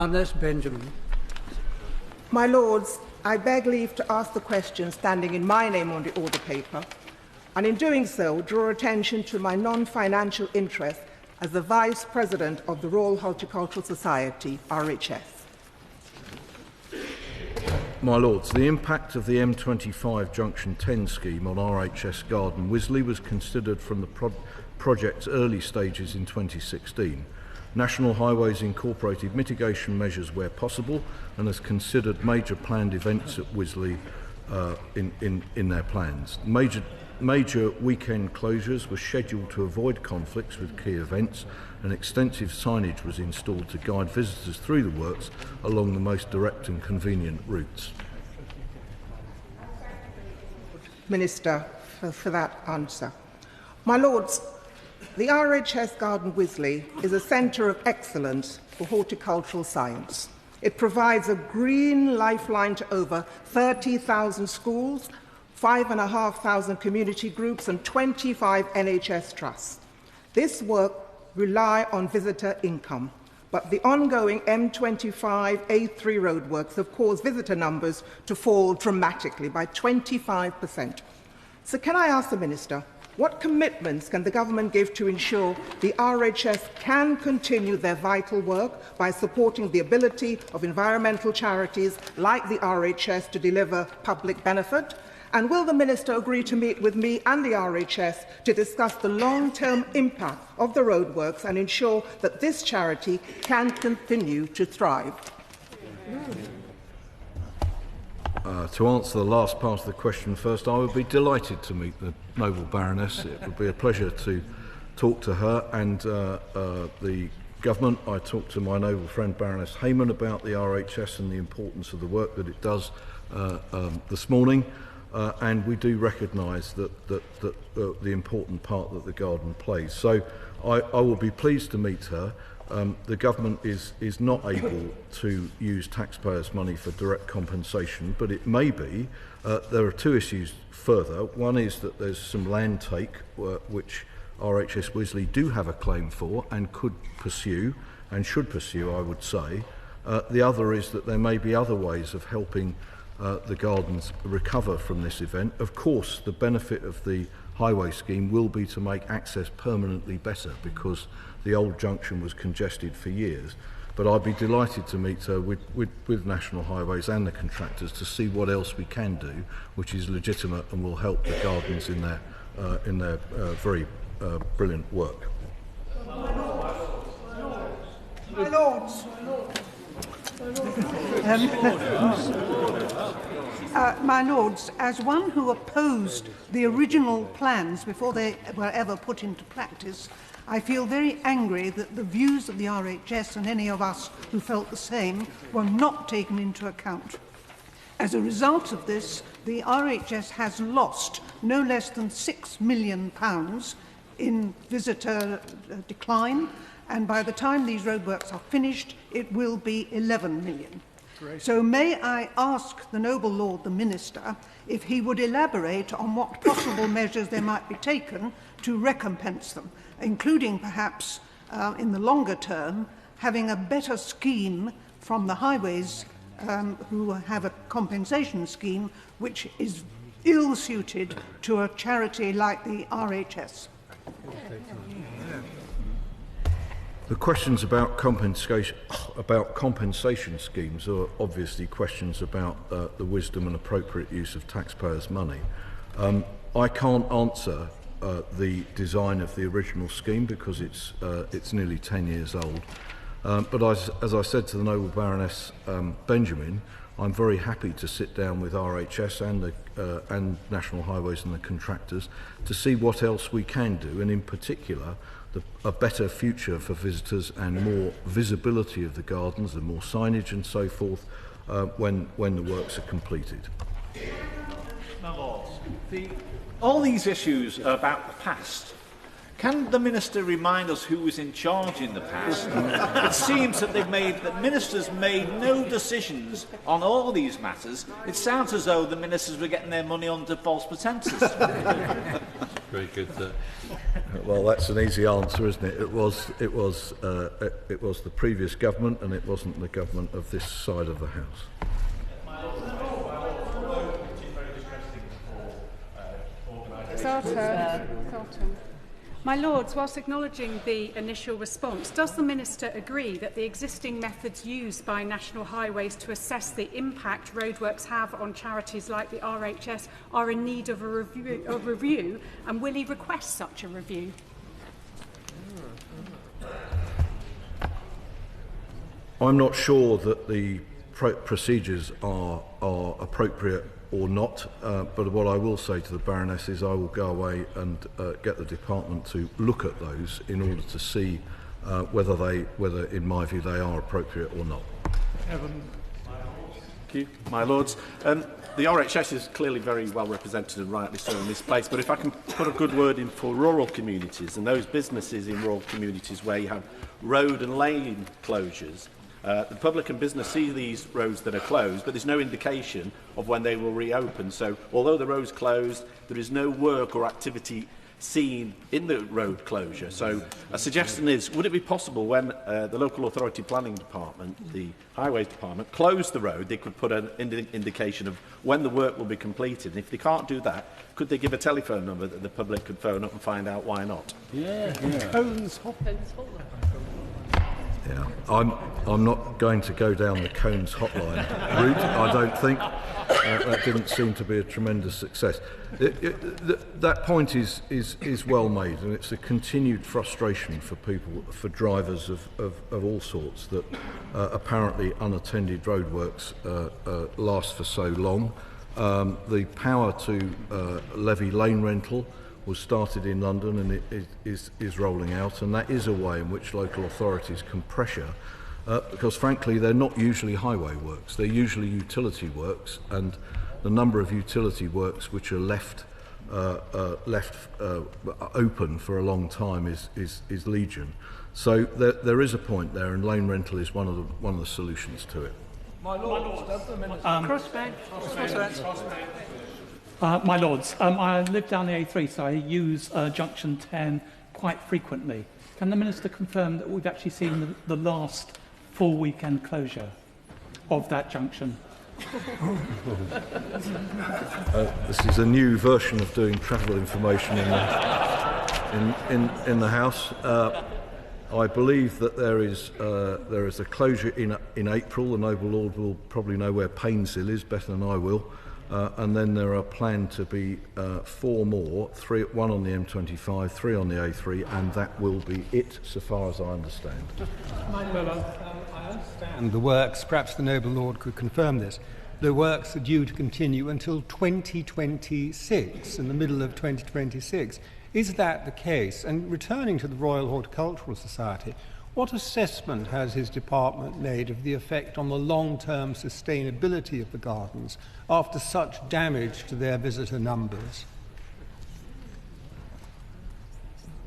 Baroness Benjamin. My Lords, I beg leave to ask the question standing in my name on the order paper, and in doing so, draw attention to my non-financial interest as the Vice President of the Royal Horticultural Society, RHS. My Lords, the impact of the M25 Junction 10 scheme on RHS Garden Wisley was considered from the project's early stages in 2016. National Highways incorporated mitigation measures where possible and has considered major planned events at Wisley in their plans. Major weekend closures were scheduled to avoid conflicts with key events, and extensive signage was installed to guide visitors through the works along the most direct and convenient routes. Minister, for that answer. My Lords, the RHS Garden Wisley is a centre of excellence for horticultural science. It provides a green lifeline to over 30,000 schools, 5,500 community groups and 25 NHS trusts. This work relies on visitor income, but the ongoing M25A3 roadworks have caused visitor numbers to fall dramatically by 25%. So can I ask the Minister, what commitments can the government give to ensure the RHS can continue their vital work by supporting the ability of environmental charities like the RHS to deliver public benefit? And will the Minister agree to meet with me and the RHS to discuss the long-term impact of the roadworks and ensure that this charity can continue to thrive? To answer the last part of the question first, I would be delighted to meet the noble Baroness. It would be a pleasure to talk to her and the government. I talked to my noble friend Baroness Hayman about the RHS and the importance of the work that it does this morning. And we do recognise the important part that the garden plays. So I will be pleased to meet her. The government is not able to use taxpayers' money for direct compensation, but it may be. There are two issues further. One is that there's some land take, which RHS Wisley do have a claim for and could pursue, and should pursue, I would say. The other is that there may be other ways of helping the gardens recover from this event. Of course, the benefit of the highway scheme will be to make access permanently better, because the old junction was congested for years. But I'd be delighted to meet her with National Highways and the contractors to see what else we can do, which is legitimate and will help the gardens in their very brilliant work. My Lords. My Lords, as one who opposed the original plans before they were ever put into practice, I feel very angry that the views of the RHS and any of us who felt the same were not taken into account. As a result of this, the RHS has lost no less than £6 million in visitor decline, and by the time these roadworks are finished, it will be 11 million. So may I ask the noble Lord the Minister if he would elaborate on what possible measures there might be taken to recompense them, including perhaps in the longer term having a better scheme from the highways who have a compensation scheme which is ill-suited to a charity like the RHS. The questions about compensation schemes are obviously questions about the wisdom and appropriate use of taxpayers' money. I can't answer the design of the original scheme because it's nearly 10 years old. But as I said to the noble Baroness Benjamin, I'm very happy to sit down with RHS and National Highways and the contractors to see what else we can do, and in particular a better future for visitors and more visibility of the gardens and more signage and so forth when the works are completed. My Lords, all these issues are about the past. Can the Minister remind us who was in charge in the past? It seems that ministers made no decisions on all these matters. It sounds as though the ministers were getting their money under false pretences. Very good. Well, that's an easy answer, isn't it? It was the previous government, and it wasn't the government of this side of the House. My Lords, whilst acknowledging the initial response, does the Minister agree that the existing methods used by National Highways to assess the impact roadworks have on charities like the RHS are in need of a review, and will he request such a review? I'm not sure that the procedures are appropriate or not, but what I will say to the Baroness is I will go away and get the department to look at those in order to see whether in my view they are appropriate or not. Thank you, my Lords. The RHS is clearly very well represented and rightly so in this place, but if I can put a good word in for rural communities and those businesses in rural communities where you have road and lane closures, the public and business see these roads that are closed, but there's no indication of when they will reopen. So although the road's closed, there is no work or activity seen in the road closure. So a suggestion is, would it be possible when the local authority planning department, the highways department, close the road, they could put an indication of when the work will be completed? And if they can't do that, could they give a telephone number that the public could phone up and find out why not? Yeah. Yeah, I'm not going to go down the Cones hotline route. I don't think that didn't seem to be a tremendous success. That point is well made, and it's a continued frustration for people, for drivers of all sorts, that apparently unattended roadworks last for so long. The power to levy lane rental was started in London, and it is rolling out, and that is a way in which local authorities can pressure, because frankly they're not usually highway works, they're usually utility works, and the number of utility works which are left open for a long time is legion. So there is a point there, and lane rental is one of the solutions to it. My Lords, does the Minister... My Lords, I live down the A3, so I use junction 10 quite frequently. Can the Minister confirm that we've actually seen the last full weekend closure of that junction? This is a new version of doing travel information in the House. I believe that there is a closure in April. The Noble Lord will probably know where Painshill is better than I will. And then there are planned to be 4 more, one on the M25, 3 on the A3, and that will be it, so far as I understand. I understand the works, perhaps the Noble Lord could confirm this, the works are due to continue until 2026, in the middle of 2026. Is that the case? And returning to the Royal Horticultural Society, what assessment has his department made of the effect on the long-term sustainability of the gardens after such damage to their visitor numbers?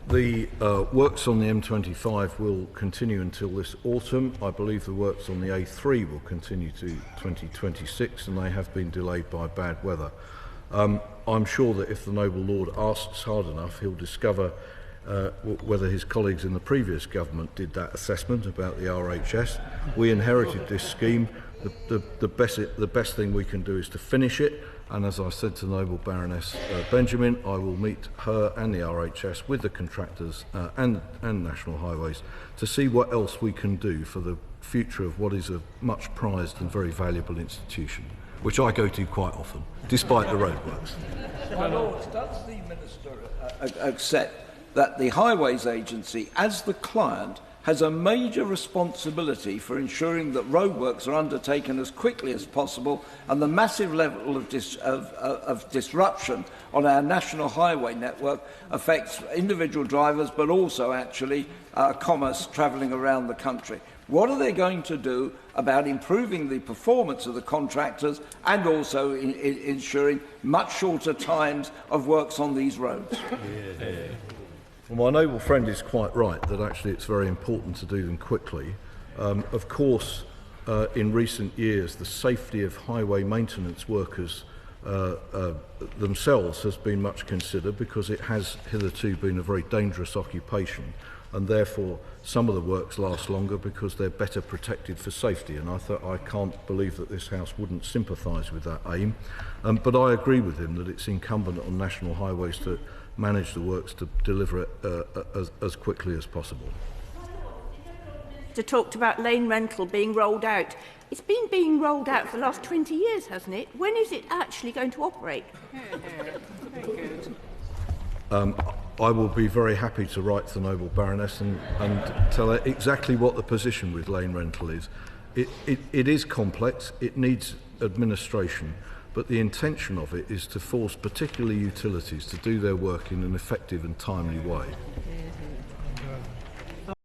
The works on the M25 will continue until this autumn. I believe the works on the A3 will continue to 2026, and they have been delayed by bad weather. I'm sure that if the Noble Lord asks hard enough, he'll discover whether his colleagues in the previous government did that assessment about the RHS. We inherited this scheme. The best thing we can do is to finish it, and as I said to Noble Baroness Benjamin, I will meet her and the RHS with the contractors and National Highways to see what else we can do for the future of what is a much prized and very valuable institution, which I go to quite often, despite the roadworks. My Lords, does the Minister accept that the Highways Agency, as the client, has a major responsibility for ensuring that roadworks are undertaken as quickly as possible, and the massive level of disruption on our national highway network affects individual drivers but also actually commerce travelling around the country? What are they going to do about improving the performance of the contractors and also ensuring much shorter times of works on these roads? Well, my noble friend is quite right that actually it's very important to do them quickly. Of course, in recent years, the safety of highway maintenance workers themselves has been much considered because it has hitherto been a very dangerous occupation, and therefore some of the works last longer because they're better protected for safety. And I can't believe that this House wouldn't sympathise with that aim. But I agree with him that it's incumbent on National Highways to manage the works to deliver it as quickly as possible. Talked about lane rental being rolled out. It's been being rolled out for the last 20 years, hasn't it? When is it actually going to operate? Very good. I will be very happy to write to the Noble Baroness and tell her exactly what the position with lane rental is. It is complex, it needs administration, but the intention of it is to force particularly utilities to do their work in an effective and timely way.